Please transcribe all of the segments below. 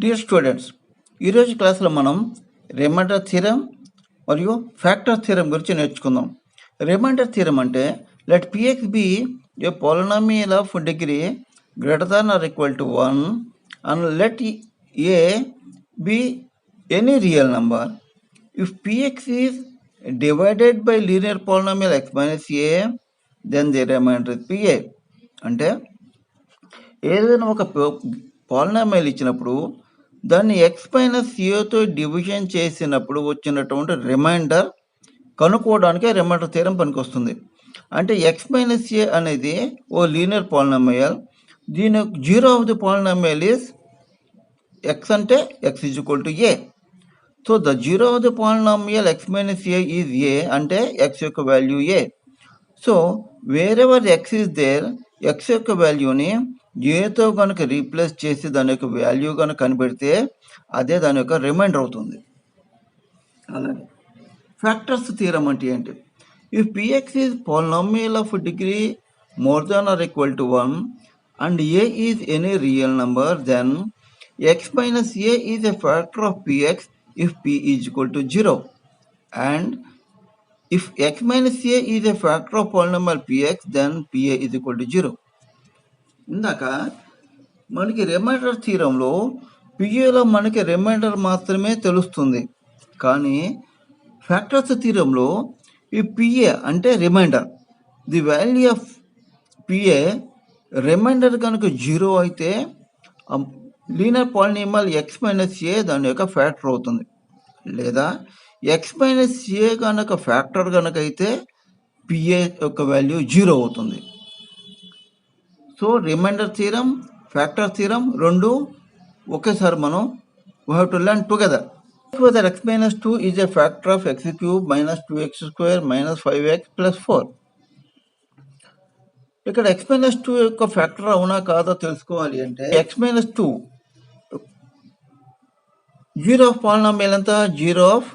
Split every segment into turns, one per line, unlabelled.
Dear students, ఈరోజు క్లాస్లో మనం రిమైండర్ థియరం మరియు ఫ్యాక్టర్ థియరం గురించి నేర్చుకుందాం. రిమైండర్ థియరం అంటే let P x be a polynomial of degree greater than or equal to 1 and let a be any real number if P x is divided by linear polynomial x minus a then the remainder is P a. అంటే ఏదైనా ఒక polynomial ఇచ్చినప్పుడు దాన్ని X minus ఏతో division చేసినప్పుడు వచ్చినటువంటి reminder కనుక్కోవడానికి reminder theorem పనికొస్తుంది. అంటే ఎక్స్ మైనస్ ఏ అనేది ఓ లీనియర్ పాలినామియల్. దీని zero of the polynomial is x అంటే x is equal to a. So the zero of the polynomial x minus a is a అంటే ఎక్స్ యొక్క value ఏ. So wherever x is there, x యొక్క వాల్యూని ఏతో కనుక replace చేసి దాని యొక్క వాల్యూ కనుక కనిపెడితే అదే దాని యొక్క రిమైండర్ అవుతుంది. అలాగే ఫ్యాక్టర్స్ థియరం అంటే ఏంటి? If P x is polynomial of degree more than or equal to 1 and a is any real number then x minus a is a factor of P x if P is equal to 0 and if x minus a is a factor of polynomial px then pa is equal to 0. ఇందాక మనకి reminder థియరంలో పిఏలో మనకి reminder మాత్రమే తెలుస్తుంది, కానీ factors థియరంలో ఈ P a అంటే remainder. The value of P a remainder కనుక 0 అయితే linear polynomial x minus a దాని యొక్క ఫ్యాక్టర్ అవుతుంది. లేదా ఎక్స్ మైనస్ ఏ కనుక ఫ్యాక్టర్ కనుక అయితే పిఏ యొక్క వాల్యూ 0 అవుతుంది. So remainder theorem, factor theorem రెండు ఒకేసారి మనం we have to learn together. Whether x minus 2 is a factor of x cube minus 2x square minus 5x plus 4. ఇక్కడ ఎక్స్ మైనస్ 2 యొక్క ఫ్యాక్టర్ అవునా కాదో తెలుసుకోవాలి అంటే x minus 2 zero of polynomial ఎంత? Zero of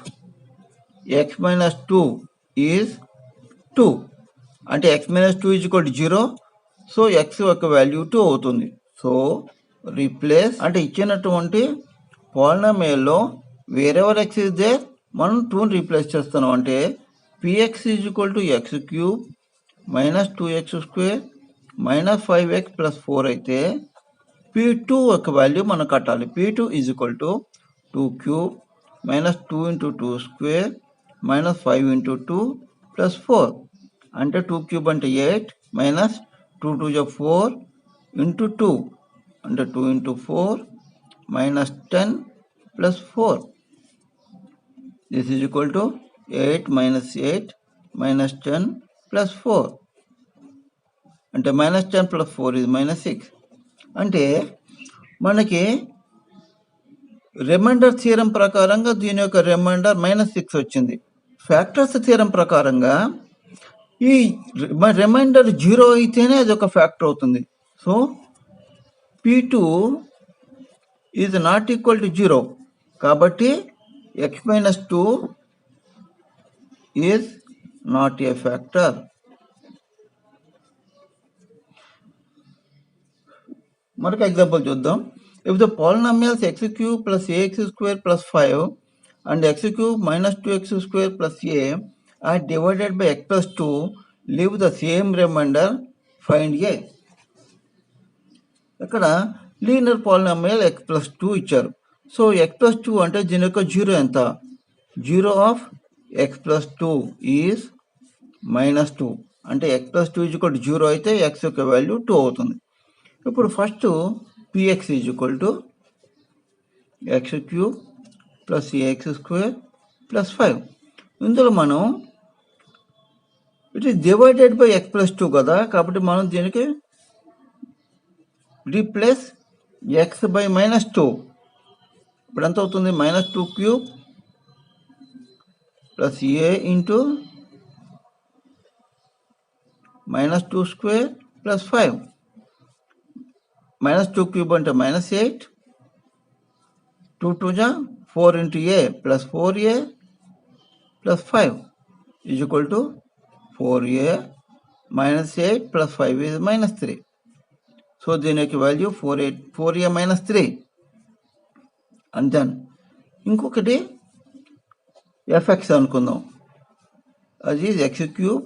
x minus 2 is 2 అంటే x minus 2 is equal to 0. So x యొక్క value 2 అవుతుంది. సో రీప్లేస్ అంటే ఇచ్చినటువంటి పాలినామియల్లో వేరెవర్ x is there మనం 2ని రీప్లేస్ చేస్తున్నాం. అంటే px is equal to x cube minus 2x square minus 5x plus 4 అయితే p2 యొక్క వాల్యూ మనం కట్టాలి. p2 is equal to 2 cube minus 2 into 2 square minus 5 into 2 plus 4 అంటే 2 క్యూబ్ అంటే 8 మైనస్ 2 2 జా 4 ఇంటూ 2 అంటే 2 into 4 minus 10 plus 4. This is equal to 8 minus 8 minus 10 plus 4 అంటే minus 10 plus 4 ఇది మైనస్ 6. అంటే మనకి రిమైండర్ థియరం ప్రకారంగా దీని యొక్క రిమైండర్ మైనస్ 6 వచ్చింది. ఫ్యాక్టర్స్ థియరం ప్రకారంగా ఈ రిమైండర్ 0 అయితేనే అది ఒక ఫ్యాక్టర్ అవుతుంది. So p2 is not equal to 0 కాబట్టి x minus 2 is not a factor. మరొక ఎగ్జాంపుల్ చూద్దాం. If the polynomials x cube plus ax square plus 5 and x cube minus 2x square plus a are divided by x plus 2, leave the same remainder, find a. ఇక్కడ linear polynomial x plus 2 ఇచ్చారు. So x plus 2 అంటే దీని యొక్క zero ఎంత? Zero of x plus 2 is minus 2 అంటే x plus 2 is equal to 0 అయితే x యొక్క value 2 అవుతుంది. ఇప్పుడు first px is equal to X cube plus AX square plus 5. ఇందులో మనం it is divided by X plus 2 కదా, కాబట్టి మనం దీనికి రీప్లేస్ ఎక్స్ బై మైనస్ 2. ఇప్పుడు ఎంత అవుతుంది? Minus 2 cube plus a into minus 2 square plus 5. Minus 2 cube అంటే మైనస్ 8, 2 2 జా 4 into a plus 4a plus 5 is equal to 4a minus 8 plus 5 is minus 3. So దీని యొక్క value 4a minus 3. And then ఇంకొకటి f x అనుకుందాం. అది x cube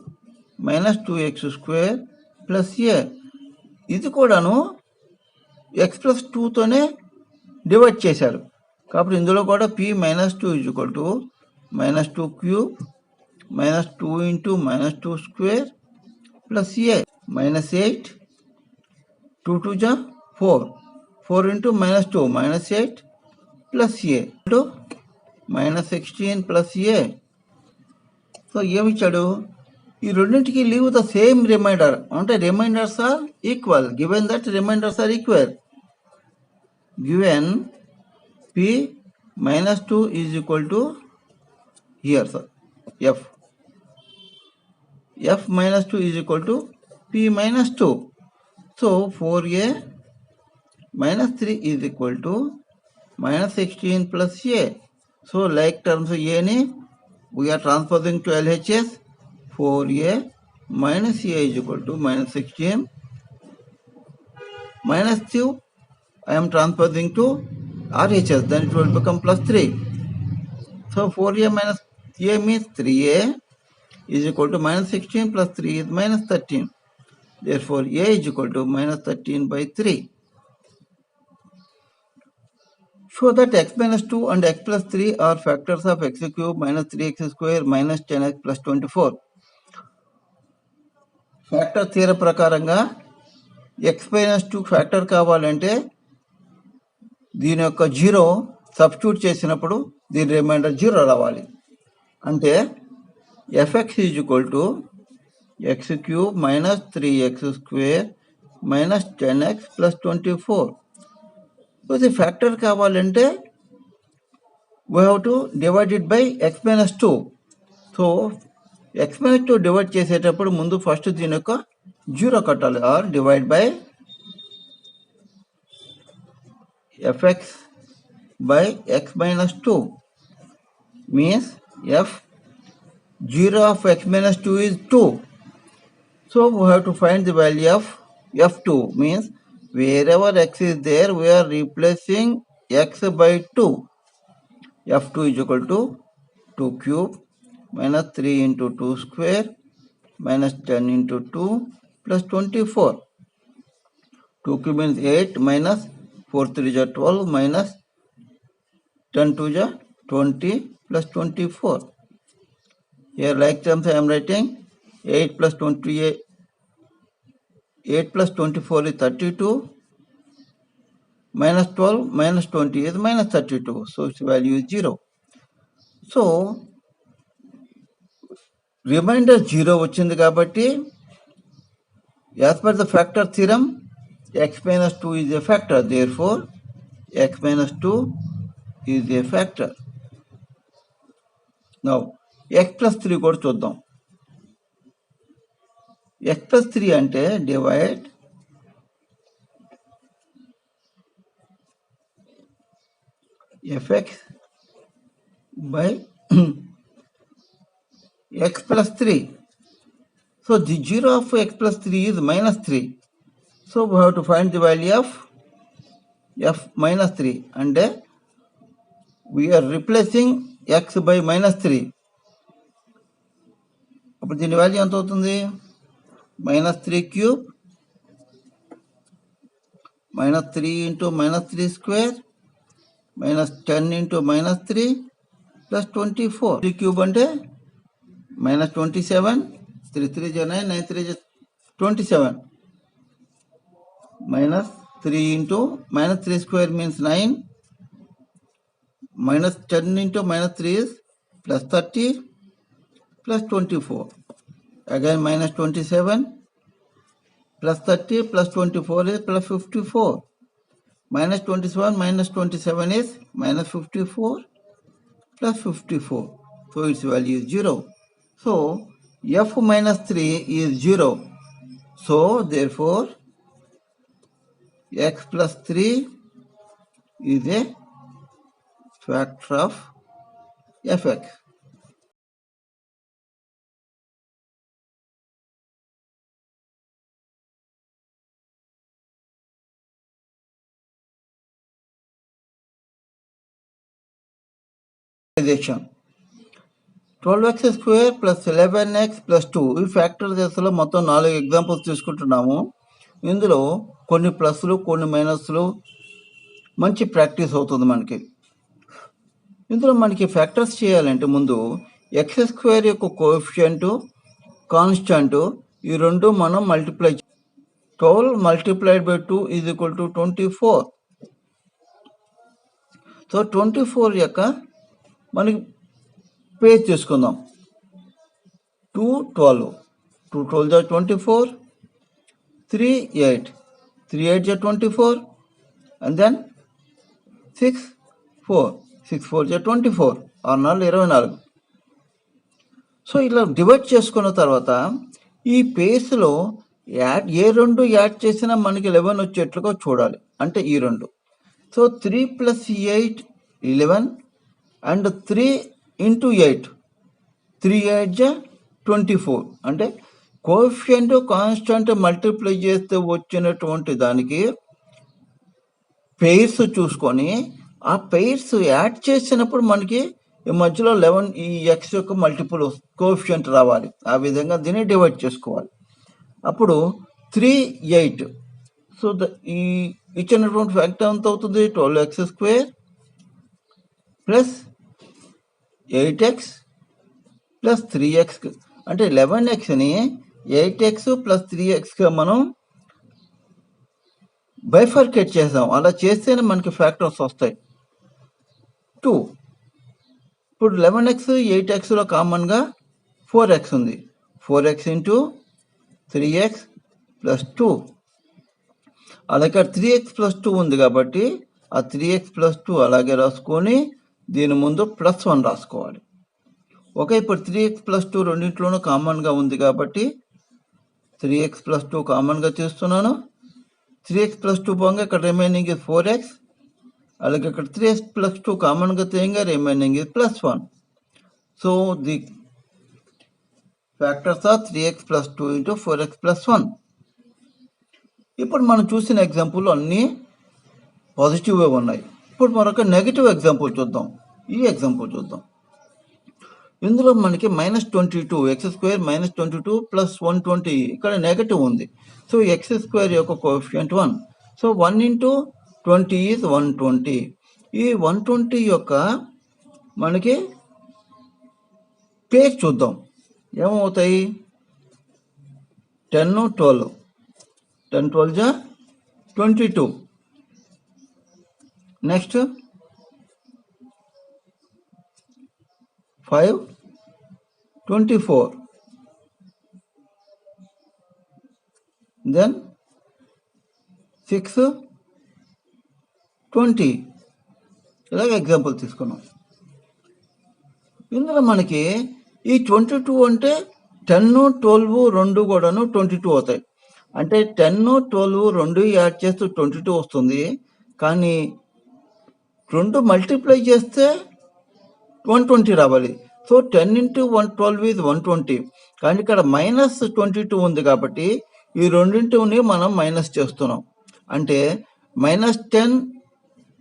minus 2x² plus a. ఇది కూడాను X plus 2తోనే divide చేశారు. కాబట్టి ఇందులో కూడా p minus 2 is equal to -2 cube -2 into -2² plus a -8 2 2 जा 4 4 into -2 -8 plus a into -16 plus a. So ఏమిచ్చాడు? ఈ రెండింటికి లీవ్ ద సేమ్ రిమైండర్ అంటే remainders are equal. Given that remainders are equal, given p -2 is equal to here sir f -2 is equal to p -2. So 4a -3 is equal to -16 plus a. So like terms ఏని we are transposing to LHS. 4a minus a is equal to -16 -2. I am transposing to RHS, then it will become +3. So 4a minus a means 3a is equal to -16 plus 3 is -13. Therefore a is equal to -13/3. Show that x minus 2 and x plus 3 are factors of x cube minus 3x² minus 10x plus 24. Factor theory ప్రకారంగా x minus 2 factor కావాలంటే దీని యొక్క 0 substitute చేసినప్పుడు దీని reminder 0 రావాలి. అంటే fx is equal to x³ minus 3x² minus 10x plus 24. So ఇది factor కావాలంటే we have to divide it by x minus 2. సో x minus 2 డివైడ్ చేసేటప్పుడు ముందు ఫస్ట్ దీని యొక్క 0 కట్టాలి. Or divide by fx by x minus 2 means f0 of x minus 2 is 2. So we have to find the value of f2, means wherever x is there we are replacing x by 2. f2 is equal to 2 cube minus 3 into 2 square minus 10 into 2 plus 24. 2 cube means 8 minus 4 3 is 12 minus 10 2 is 20 plus 24. Here like terms I am writing 8 plus 28, 8 plus 24 is 32 minus 12 minus 20 is minus 32. So its value is 0. So reminder 0 వచ్చింది కాబట్టి as per the factor theorem x minus 2 is a factor. Therefore x minus 2 is a factor. Now x plus 3 కూడా చూద్దాం. x plus 3 అంటే divide fx by x plus 3. So the 0 of x plus 3 is -3. So we have to find the value of f minus 3 and we are replacing x by -3. అప్పుడు దీని value ఎంత అవుతుంది? -3 cube -3 into -3 square -10 into -3 plus 24. 3 cube అంటే -27, 3 3 is 9, 9 3 is 27. -3 into -3 square means 9. -10 into -3 is plus 30 plus 24. Again -27 plus 30 plus 24 is plus 54. -27 minus 27 is -54 plus 54. So its value is 0. So f minus 3 is 0. So therefore x plus 3 is a factor of fx. 12x square plus 11x plus 2 ఈ factor చేస్తలో మొత్తం 4 examples తీసుకుంటున్నాము. ఇందులో కొన్ని ప్లస్లు కొన్ని మైనస్లు మంచి practice అవుతుంది మనకి. ఇందులో మనకి ఫ్యాక్టర్స్ చేయాలంటే ముందు ఎక్స్ స్క్వేర్ యొక్క కోఎఫిషియంట్ కాన్స్టెంట్ ఈ రెండు మనం multiply 12 multiplied by 2 is equal to 24. So 24 యొక్క మనకి పేజ్ చేసుకుందాం. 2 12 2 12 is 24, 3 8 3 8 is 24, and then 6 4 6 4 is 24 ఆరు 24. సో ఇలా డివైడ్ చేసుకున్న తర్వాత ఈ పేజ్లో ఏ రెండు యాడ్ చేసినా మనకి 11 వచ్చేట్లుగా చూడాలి. అంటే ఈ రెండు. So 3 + 8 11 and 3 × 8 3 8 24. అంటే కోఎఫిషియంట్ కాన్స్టెంట్ మల్టిప్లై చేస్తే వచ్చినటువంటి దానికి పెయిర్స్ చూసుకొని ఆ పెయిర్స్ యాడ్ చేసినప్పుడు మనకి ఈ మధ్యలో 11 ఈ ఎక్స్ యొక్క మల్టిపుల్ కోఎఫిషియంట్ రావాలి. ఆ విధంగా దీన్ని డివైడ్ చేసుకోవాలి. అప్పుడు 3 8. సో ఈ ఇచ్చినటువంటి ఫ్యాక్టర్ ఎంత అవుతుంది? 12x square plus 8x plus 3x. అంటే 11xని 8x ప్లస్ 3xగా మనం బైఫర్కేట్ చేసాం. అలా చేస్తేనే మనకి ఫ్యాక్టర్స్ వస్తాయి. 2. ఇప్పుడు 11x 8xలో కామన్గా 4x ఉంది. 4x into 3x plus 2. అలాగే 3x ప్లస్ 2 ఉంది కాబట్టి ఆ 3x ప్లస్ 2 అలాగే రాసుకొని దీని ముందు +1 రాసుకోవాలి. ఓకే, ఇప్పుడు 3x ప్లస్ 2 రెండింటిలోనూ కామన్గా ఉంది కాబట్టి 3x ప్లస్ 2 కామన్గా చేస్తున్నాను. 3x ప్లస్ 2 పోగా ఇక్కడ రిమైనింగ్ ఇస్ 4x. అలాగే ఇక్కడ 3x ప్లస్ 2 కామన్గా తేయంగా remaining is +1. So the factors are 3x plus 2 into 4x plus 1. ఇప్పుడు మనం చూసిన ఎగ్జాంపుల్ అన్నీ పాజిటివ్గా ఉన్నాయి. ఇప్పుడు మరొక నెగిటివ్ ఎగ్జాంపుల్ చూద్దాం. ఈ ఎగ్జాంపుల్ చూద్దాం. ఇందులో మనకి -22 ఎక్స్ స్క్వేర్ -22 ప్లస్ 120 ఇక్కడ నెగటివ్ ఉంది. సో ఎక్స్ స్క్వేర్ యొక్క కోఎఫిషియంట్ 1. So 1 into 20 is 120. ఈ 120 యొక్క మనకి పేజ్ చూద్దాం. ఏమవుతాయి? 10 12 10 12 జా 22. నెక్స్ట్ 5 24. దెన్ 6 20. ఇలాగ ఎగ్జాంపుల్ తీసుకున్నాం. ఇందులో మనకి ఈ 22 అంటే 10 12 రెండు కూడాను 22 అవుతాయి. అంటే 10 12 రెండు యాడ్ చేస్తూ 22 వస్తుంది. కానీ రెండు మల్టిప్లై చేస్తే 120 రావాలి. So 10 into 112 is 120. కానీ ఇక్కడ -22 ఉంది కాబట్టి ఈ రెండింటిని మనం మైనస్ చేస్తున్నాం. అంటే -10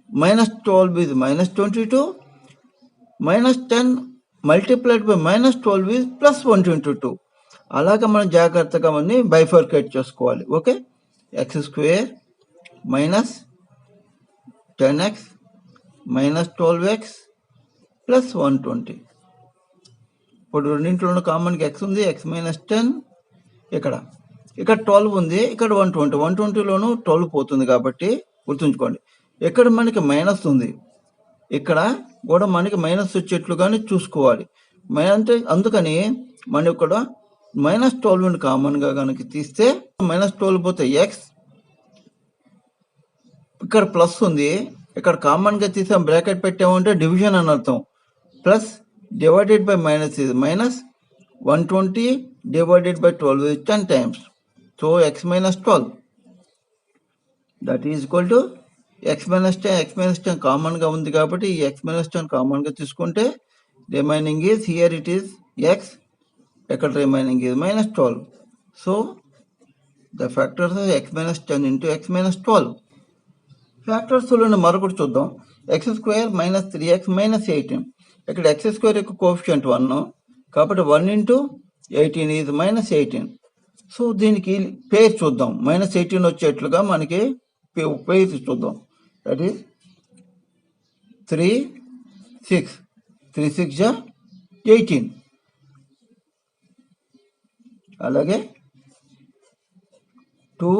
-12 ఈజ్ -22. -10 multiplied by -12 is +122. అలాగే మనం జాగ్రత్తగా అన్ని బైఫర్కేట్ చేసుకోవాలి. Okay, X square minus 10x -12x plus 120. ఇప్పుడు రెండింటిలోనూ కామన్గా ఎక్స్ ఉంది. x -10 ఇక్కడ 12 ఉంది. ఇక్కడ 120. 120లోనూ 12 పోతుంది కాబట్టి గుర్తుంచుకోండి. ఇక్కడ మనకి మైనస్ ఉంది. ఇక్కడ కూడా మనకి మైనస్ వచ్చేట్లుగానే చూసుకోవాలి. అంటే అందుకని మనం ఇక్కడ -12ని కామన్గా కనుక తీస్తే -12 పోతే ఎక్స్, ఇక్కడ ప్లస్ ఉంది. ఇక్కడ కామన్గా తీసాం, బ్రాకెట్ పెట్టామంటే డివిజన్ అని అర్థం. ప్లస్ డివైడెడ్ బై మైనస్ ఇది minus 120 divided by 12 is 10 times. So x - 12 that is equal to x - 10 కామన్గా ఉంది కాబట్టి ఈ x - 10 కామన్గా తీసుకుంటే remaining is here it is x, ఇక్కడ remaining is -12. So the factors x - 10 into x - 12. ఫ్యాక్టర్స్లోని మరొకటి చూద్దాం. x² - 3x - 18. ఇక్కడ ఎక్స్ స్క్వేర్ యొక్క కోఎఫిషియంట్ 1, కాబట్టి 1 ఇంటూ 18 ఈజ్ -18. సో దీనికి పేరు చూద్దాం, -18 వచ్చేట్లుగా మనకి పేరు చూద్దాం. దట్ ఈస్ 3 6 3 6 18, అలాగే 2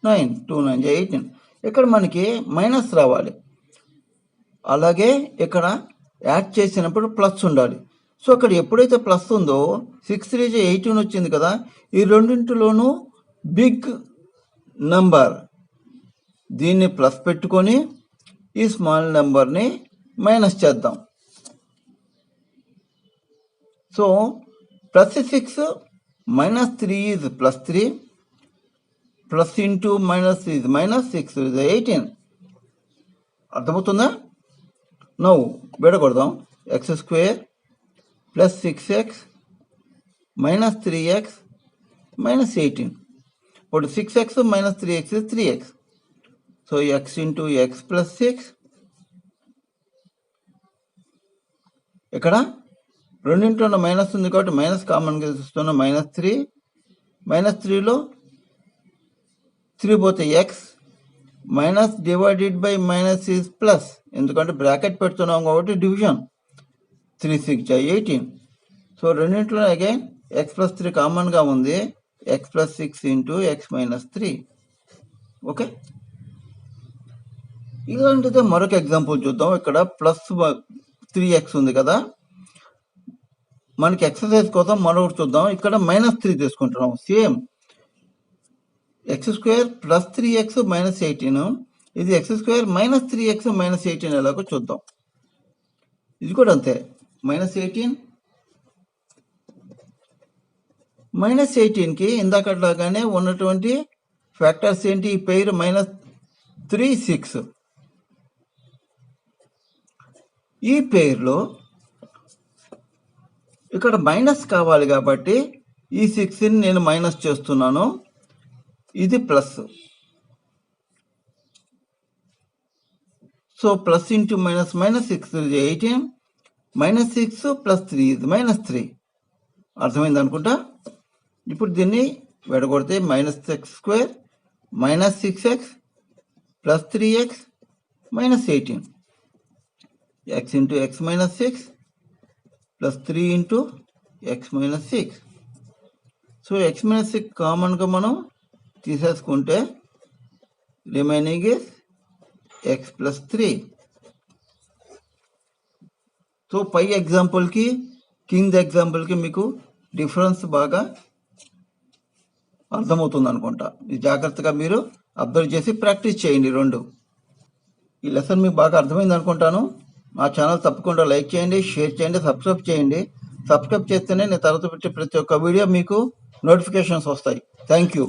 9 2 9 18. ఇక్కడ మనకి మైనస్ రావాలి, అలాగే ఇక్కడ యాడ్ చేసినప్పుడు ప్లస్ ఉండాలి. సో అక్కడ ఎప్పుడైతే ప్లస్ ఉందో 6 3 18 వచ్చింది కదా, ఈ రెండింటిలోనూ బిగ్ నంబర్, దీన్ని ప్లస్ పెట్టుకొని ఈ స్మాల్ నెంబర్ని మైనస్ చేద్దాం. So +6 -3 is +3, plus into minus is -6 is 18. అర్థమవుతుందా? నౌ విడగొడదాం. X square plus 6x minus 3x minus 18. ఇప్పుడు 6x minus 3x is 3x. So x into x plus 6. ఇక్కడ రెండింటిలో మైనస్ ఉంది కాబట్టి మైనస్ కామన్గా తీస్తున్నా, -3. -3లో 3 పోతే X, minus divided by minus is plus, ఎందుకంటే బ్రాకెట్ పెడుతున్నాం కాబట్టి డివిజన్. 3 6 18. సో రెండింటిలో అగైన్ ఎక్స్ ప్లస్ 3 కామన్గా ఉంది, X plus 6 into x minus 3. Okay, ఇలాంటిదే మరొక ఎగ్జాంపుల్ చూద్దాం. ఇక్కడ +3x ఉంది కదా, మనకి ఎక్సర్సైజ్ కోసం మరొకటి చూద్దాం. ఇక్కడ -3 తీసుకుంటున్నాం. Same X square plus 3x minus 18, ఇది X square minus 3x minus 18 ఎలాగో చూద్దాం. ఇది కూడా అంతే, -18 -18కి ఇందాకట్లాగానే ఉన్నటువంటి ఫ్యాక్టర్స్ ఏంటి? ఈ పేరు -3 6. ఈ పేరులో ఇక్కడ మైనస్ కావాలి కాబట్టి ఈ 6ని నేను మైనస్ చేస్తున్నాను, ఇది plus. So plus into minus -6 is 18, -6 + 3 is -3. అర్థమైంది అనుకుంటా. ఇప్పుడు దీన్ని విడగొడితే -x² -6x + 3x -18, x into x minus 6 + 3 into x minus 6. So x minus 6 కామన్గా మనం తీసేసుకుంటే remaining is x plus 3. So పై ఎగ్జాంపుల్కి కింద ఎగ్జాంపుల్కి మీకు డిఫరెన్స్ బాగా అర్థమవుతుంది అనుకుంటా. ఇది జాగ్రత్తగా మీరు అబ్జర్వ్ చేసి ప్రాక్టీస్ చేయండి రెండు. ఈ లెసన్ మీకు బాగా అర్థమైంది అనుకుంటాను. నా ఛానల్ తప్పకుండా లైక్ చేయండి, షేర్ చేయండి, సబ్స్క్రైబ్ చేయండి. సబ్స్క్రైబ్ చేస్తేనే నేను తర్వాత పెట్టే ప్రతి ఒక్క వీడియో మీకు నోటిఫికేషన్స్ వస్తాయి. Thank you.